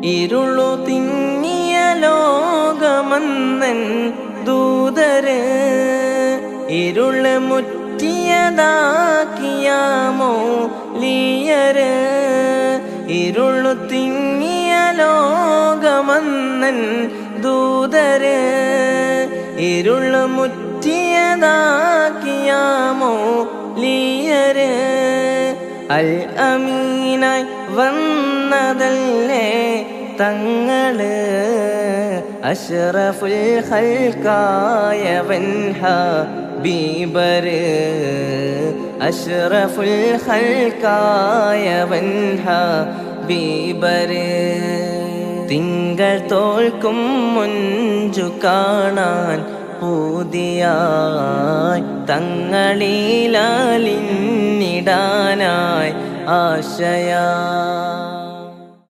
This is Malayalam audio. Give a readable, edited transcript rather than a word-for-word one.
ഇരുളു തിങ്ങിയ ലോകമന്നൻ ദൂതര് ഇരുള് മുറ്റിയതാക്കിയാമോ ലിയര് ഇരുളു തിങ്ങിയ ലോകമന്നൻ ദൂതര് ഇരുള് മുറ്റിയതാക്കിയാമോ ലിയര് അൽ അമീനായി വന്നതല്ലേ തങ്ങള് അഷ്റഫുൽ ഖൽഖായവൻ ഹബീബര് അഷ്റഫുൽ ഖൽഖായവൻ ഹബീബര് തിങ്കൾ തോൽക്കും മുഞ്ചു കാണാൻ പൂതിയായി തങ്ങളിലാലിന്നിടാനായി ആശയാ